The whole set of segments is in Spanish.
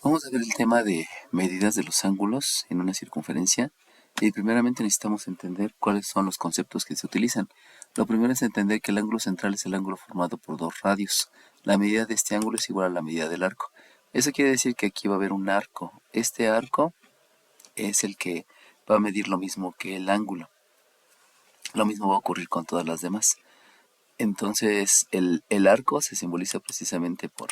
Vamos a ver el tema de medidas de los ángulos en una circunferencia y primeramente necesitamos entender cuáles son los conceptos que se utilizan. Lo primero es entender que el ángulo central es el ángulo formado por dos radios. La medida de este ángulo es igual a la medida del arco. Eso quiere decir que aquí va a haber un arco. Este arco es el que va a medir lo mismo que el ángulo. Lo mismo va a ocurrir con todas las demás. Entonces el arco se simboliza precisamente por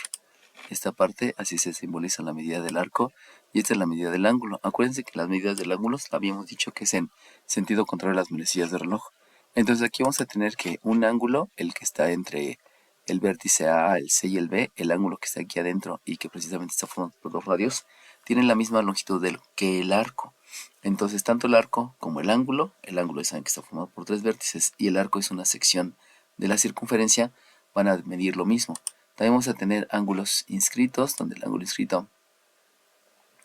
esta parte, así se simboliza la medida del arco y esta es la medida del ángulo. Acuérdense que las medidas del ángulo habíamos dicho que es en sentido contrario a las manecillas de reloj. Entonces aquí vamos a tener que un ángulo, el que está entre el vértice A, el C y el B, el ángulo que está aquí adentro y que precisamente está formado por dos radios, tienen la misma longitud que el arco. Entonces tanto el arco como el ángulo ya saben que está formado por tres vértices y el arco es una sección de la circunferencia, van a medir lo mismo. También vamos a tener ángulos inscritos, donde el ángulo inscrito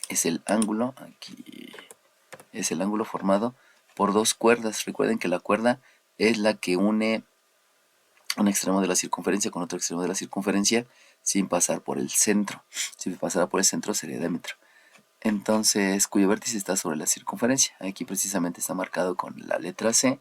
es el ángulo, aquí es el ángulo formado por dos cuerdas. Recuerden que la cuerda es la que une un extremo de la circunferencia con otro extremo de la circunferencia sin pasar por el centro. Si pasara por el centro sería diámetro. Entonces, cuyo vértice está sobre la circunferencia. Aquí precisamente está marcado con la letra C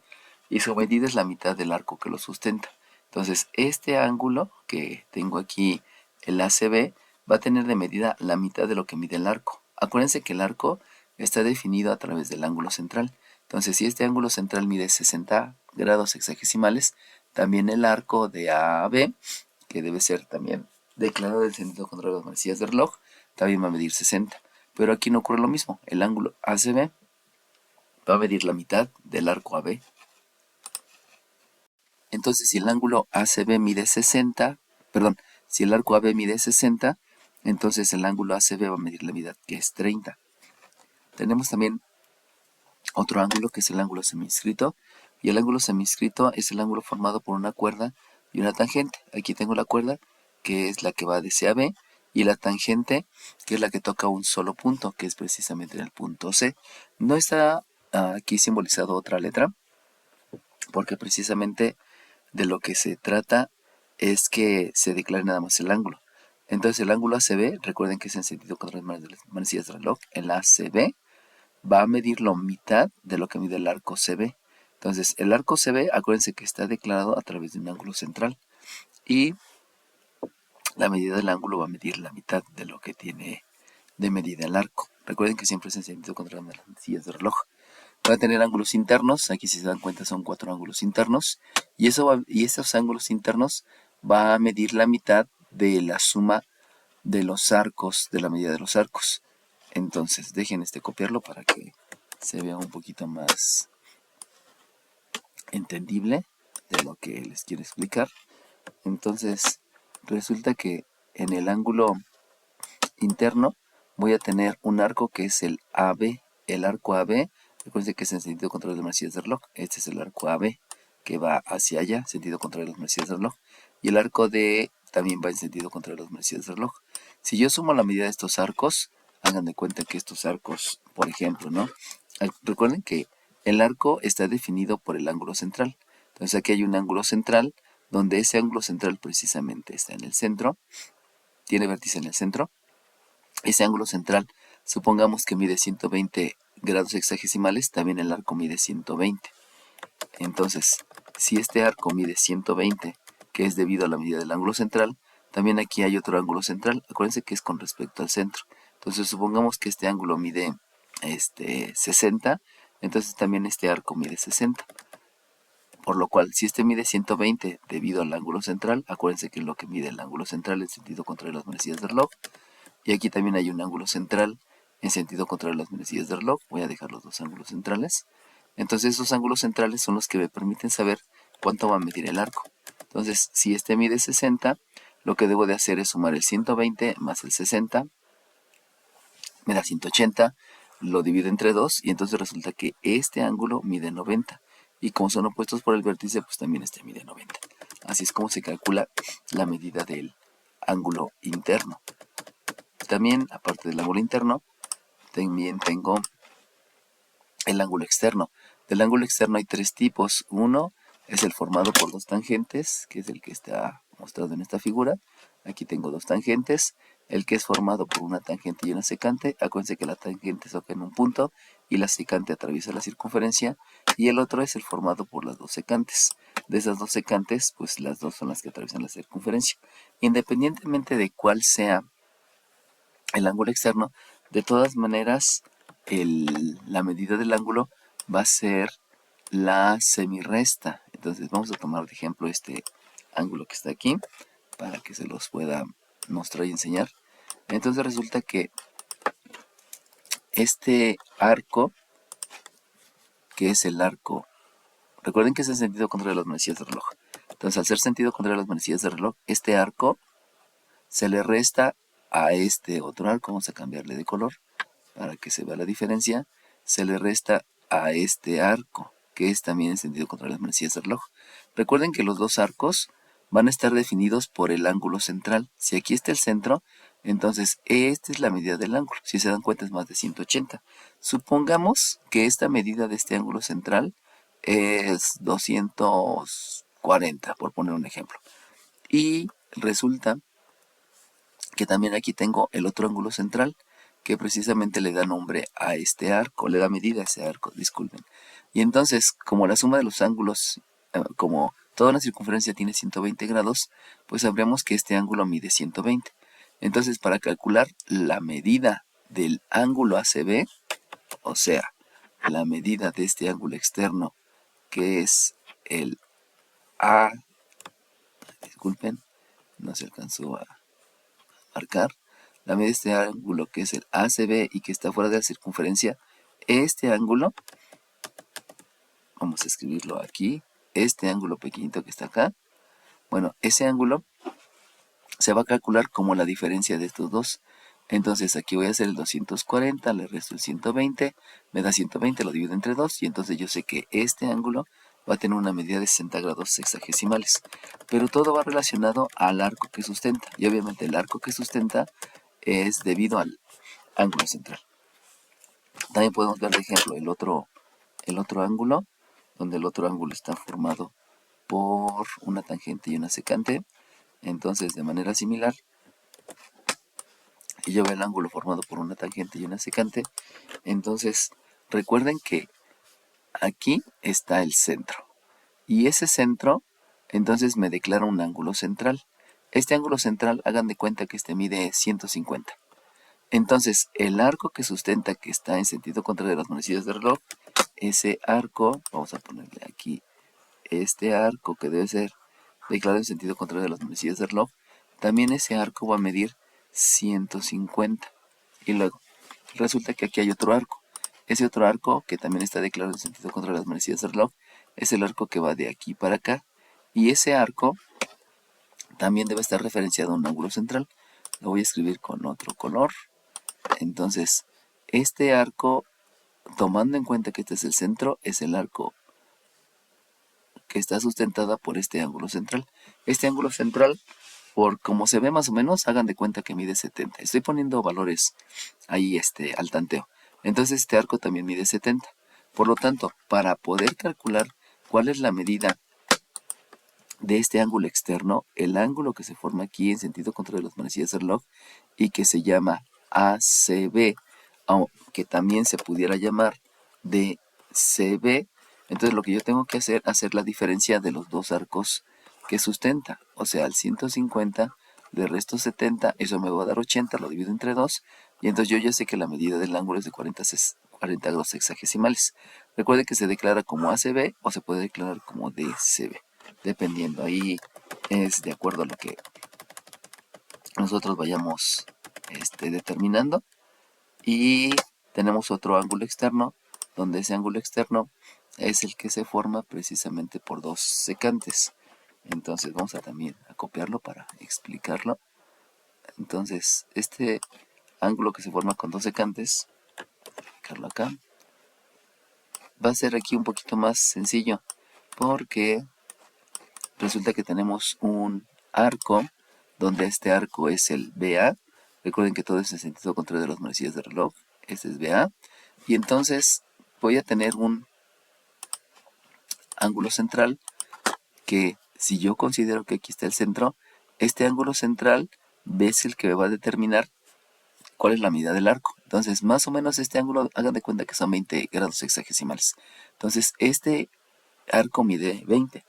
y su medida es la mitad del arco que lo sustenta. Entonces, este ángulo que tengo aquí, el ACB, va a tener de medida la mitad de lo que mide el arco. Acuérdense que el arco está definido a través del ángulo central. Entonces, si este ángulo central mide 60 grados hexagesimales, también el arco de A a B, que debe ser también declarado en sentido contrario a las manecillas de reloj, también va a medir 60. Pero aquí no ocurre lo mismo. El ángulo ACB va a medir la mitad del arco AB. Entonces, si el ángulo ACB mide 60, perdón, si el arco AB mide 60, entonces el ángulo ACB va a medir la mitad, que es 30. Tenemos también otro ángulo que es el ángulo seminscrito. Y el ángulo seminscrito es el ángulo formado por una cuerda y una tangente. Aquí tengo la cuerda, que es la que va de C a B, y la tangente, que es la que toca un solo punto, que es precisamente en el punto C. No está aquí simbolizado otra letra, porque precisamente de lo que se trata es que se declare nada más el ángulo. Entonces el ángulo ACB, recuerden que es en sentido contrario a las manecillas de reloj, el ACB va a medir la mitad de lo que mide el arco CB. Entonces, el arco CB, acuérdense que está declarado a través de un ángulo central. Y la medida del ángulo va a medir la mitad de lo que tiene de medida el arco. Recuerden que siempre es en sentido contrario a las manecillas de reloj. Va a tener ángulos internos, aquí si se dan cuenta son 4 ángulos internos. Y esos ángulos internos va a medir la mitad de la suma de los arcos, de la medida de los arcos. Entonces, dejen copiarlo para que se vea un poquito más entendible de lo que les quiero explicar. Entonces, resulta que en el ángulo interno voy a tener un arco que es el AB. El arco AB, recuerden que es en sentido contrario a las manecillas de reloj. Este es el arco AB que va hacia allá, sentido contrario a las manecillas de reloj. Y el arco DE también va en sentido contrario a las manecillas de reloj. Si yo sumo la medida de estos arcos, hagan de cuenta que estos arcos, por ejemplo, ¿no? Recuerden que el arco está definido por el ángulo central. Entonces aquí hay un ángulo central, donde ese ángulo central precisamente está en el centro, tiene vértice en el centro. Ese ángulo central, supongamos que mide 120 grados hexagesimales, también el arco mide 120. Entonces, si este arco mide 120, que es debido a la medida del ángulo central, también aquí hay otro ángulo central. Acuérdense que es con respecto al centro. Entonces, supongamos que este ángulo mide 60, entonces también este arco mide 60. Por lo cual, si este mide 120 debido al ángulo central, acuérdense que lo que mide el ángulo central en sentido contrario a las manecillas de reloj. Y aquí también hay un ángulo central en sentido contrario a las manecillas de reloj. Voy a dejar los dos ángulos centrales. Entonces esos ángulos centrales son los que me permiten saber cuánto va a medir el arco. Entonces, si este mide 60, lo que debo de hacer es sumar el 120 más el 60, me da 180, lo divido entre 2 y entonces resulta que este ángulo mide 90. Y como son opuestos por el vértice, pues también este mide 90. Así es como se calcula la medida del ángulo interno. También, aparte del ángulo interno, también tengo el ángulo externo. Del ángulo externo hay tres tipos. Uno es el formado por dos tangentes, que es el que está mostrado en esta figura. Aquí tengo dos tangentes. el que es formado por una tangente y una secante. Acuérdense que la tangente toca en un punto y la secante atraviesa la circunferencia, y el otro es el formado por las dos secantes. De esas dos secantes, pues las dos son las que atraviesan la circunferencia. Independientemente de cuál sea el ángulo externo, de todas maneras, la medida del ángulo va a ser la semirresta. Entonces vamos a tomar de ejemplo este ángulo que está aquí, para que se los pueda mostrar y enseñar. Entonces resulta que este arco, que es el arco, recuerden que es el sentido contrario de las manecillas de reloj. Entonces, al ser sentido contrario a las manecillas de reloj, este arco se le resta a este otro arco. Vamos a cambiarle de color para que se vea la diferencia. Se le resta a este arco, que es también en sentido contrario a las manecillas de reloj. Recuerden que los dos arcos van a estar definidos por el ángulo central. Si aquí está el centro, entonces esta es la medida del ángulo. Si se dan cuenta, es más de 180. Supongamos que esta medida de este ángulo central es 240, por poner un ejemplo. Y resulta que también aquí tengo el otro ángulo central, que precisamente le da nombre a este arco, le da medida a ese arco, disculpen. Y entonces, como la suma de los ángulos, como toda una circunferencia tiene 120 grados, pues sabremos que este ángulo mide 120. Entonces, para calcular la medida del ángulo ACB, o sea, la medida de este ángulo externo, que es el A, disculpen, no se alcanzó a marcar, la medida de este ángulo, que es el ACB y que está fuera de la circunferencia, este ángulo, vamos a escribirlo aquí, este ángulo pequeñito que está acá, bueno, ese ángulo se va a calcular como la diferencia de estos dos. Entonces aquí voy a hacer el 240, le resto el 120, me da 120, lo divido entre 2, y entonces yo sé que este ángulo va a tener una medida de 60 grados sexagesimales. Pero todo va relacionado al arco que sustenta, y obviamente el arco que sustenta es debido al ángulo central. También podemos ver, de ejemplo, el otro ángulo, donde el otro ángulo está formado por una tangente y una secante. Entonces, de manera similar, y yo veo el ángulo formado por una tangente y una secante. Entonces, recuerden que aquí está el centro. Y ese centro, entonces me declara un ángulo central. Este ángulo central, hagan de cuenta que este mide 150. Entonces, el arco que sustenta, que está en sentido contrario de las manecillas de reloj, ese arco, vamos a ponerle aquí este arco que debe ser declarado en sentido contrario de las manecillas de reloj, también ese arco va a medir 150. Y luego, resulta que aquí hay otro arco. Ese otro arco, que también está declarado en sentido contrario a las manecillas de reloj, es el arco que va de aquí para acá. Y ese arco también debe estar referenciado a un ángulo central. Lo voy a escribir con otro color. Entonces, este arco, tomando en cuenta que este es el centro, es el arco que está sustentada por este ángulo central. Este ángulo central, por como se ve más o menos, hagan de cuenta que mide 70. Estoy poniendo valores ahí al tanteo. Entonces este arco también mide 70. Por lo tanto, para poder calcular cuál es la medida de este ángulo externo, el ángulo que se forma aquí en sentido contrario de las manecillas de reloj y que se llama ACB, aunque también se pudiera llamar DCB, entonces lo que yo tengo que hacer la diferencia de los dos arcos que sustenta, o sea, al 150 le resto 70, eso me va a dar 80, lo divido entre 2, y entonces yo ya sé que la medida del ángulo es de 40 grados sexagesimales. Recuerde que se declara como ACB o se puede declarar como DCB, dependiendo. Ahí es de acuerdo a lo que nosotros vayamos determinando. Y tenemos otro ángulo externo, donde ese ángulo externo es el que se forma precisamente por dos secantes. Entonces vamos a también a copiarlo para explicarlo. Entonces este ángulo que se forma con dos secantes, colocarlo acá, va a ser aquí un poquito más sencillo, porque resulta que tenemos un arco, donde este arco es el BA. Recuerden que todo es en sentido contrario de las manecillas de reloj. Este es BA. Y entonces voy a tener un ángulo central que, si yo considero que aquí está el centro, este ángulo central B es el que va a determinar cuál es la medida del arco. Entonces, más o menos este ángulo, hagan de cuenta que son 20 grados sexagesimales. Entonces, este arco mide 20.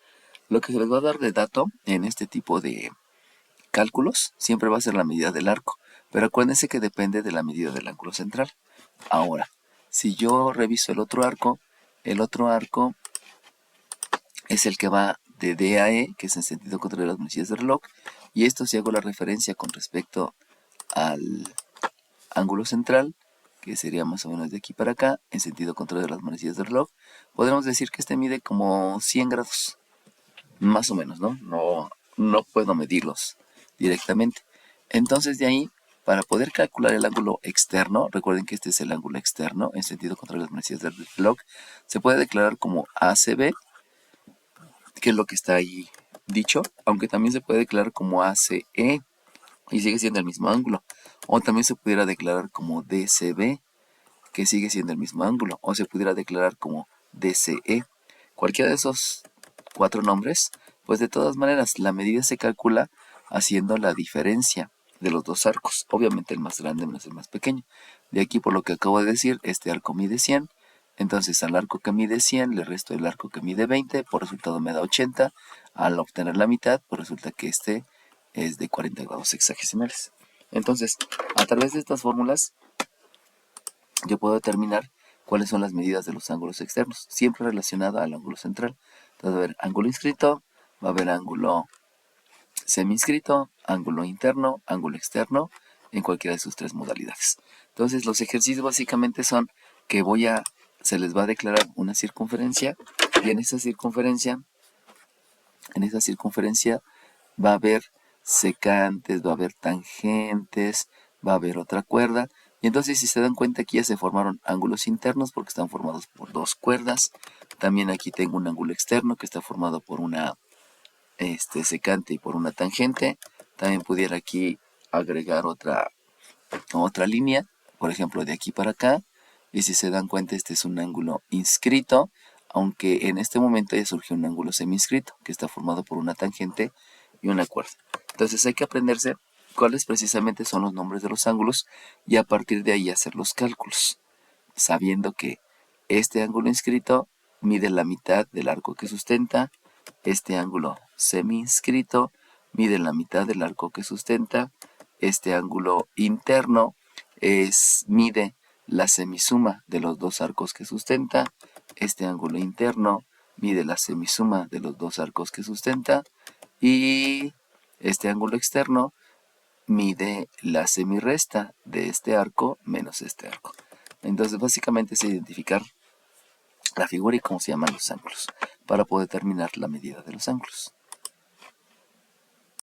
Lo que se les va a dar de dato en este tipo de cálculos siempre va a ser la medida del arco, pero acuérdense que depende de la medida del ángulo central. Ahora, si yo reviso el otro arco es el que va de D a E, que es en sentido contrario a las manecillas del reloj, y esto si hago la referencia con respecto al ángulo central, que sería más o menos de aquí para acá, en sentido contrario a las manecillas del reloj, podemos decir que este mide como 100 grados, más o menos, ¿no? No puedo medirlos directamente. Entonces de ahí, para poder calcular el ángulo externo, recuerden que este es el ángulo externo, en sentido contrario a las manecillas del reloj, se puede declarar como ACB, que es lo que está ahí dicho, aunque también se puede declarar como ACE y sigue siendo el mismo ángulo. O también se pudiera declarar como DCB, que sigue siendo el mismo ángulo. O se pudiera declarar como DCE. Cualquiera de esos 4 nombres, pues de todas maneras la medida se calcula haciendo la diferencia de los dos arcos. Obviamente el más grande menos el más pequeño. De aquí por lo que acabo de decir, este arco mide 100. Entonces al arco que mide 100 le resto el arco que mide 20, por resultado me da 80. Al obtener la mitad, pues resulta que este es de 40 grados sexagesimales. Entonces, a través de estas fórmulas, yo puedo determinar cuáles son las medidas de los ángulos externos, siempre relacionada al ángulo central. Entonces va a haber ángulo inscrito, va a haber ángulo semi-inscrito, ángulo interno, ángulo externo, en cualquiera de sus 3 modalidades. Entonces los ejercicios básicamente son que se les va a declarar una circunferencia y en esa circunferencia va a haber secantes, va a haber tangentes, va a haber otra cuerda. Y entonces si se dan cuenta aquí ya se formaron ángulos internos porque están formados por 2 cuerdas. También aquí tengo un ángulo externo que está formado por una secante y por una tangente. También pudiera aquí agregar otra línea, por ejemplo de aquí para acá. Y si se dan cuenta este es un ángulo inscrito, aunque en este momento ya surgió un ángulo semi-inscrito que está formado por una tangente y una cuerda. Entonces hay que aprenderse cuáles precisamente son los nombres de los ángulos y a partir de ahí hacer los cálculos, sabiendo que este ángulo inscrito mide la mitad del arco que sustenta, este ángulo semi-inscrito mide la mitad del arco que sustenta, este ángulo interno mide la semisuma de los 2 arcos que sustenta, este ángulo interno mide la semisuma de los 2 arcos que sustenta y este ángulo externo mide la semirresta de este arco menos este arco. Entonces básicamente es identificar la figura y cómo se llaman los ángulos para poder determinar la medida de los ángulos.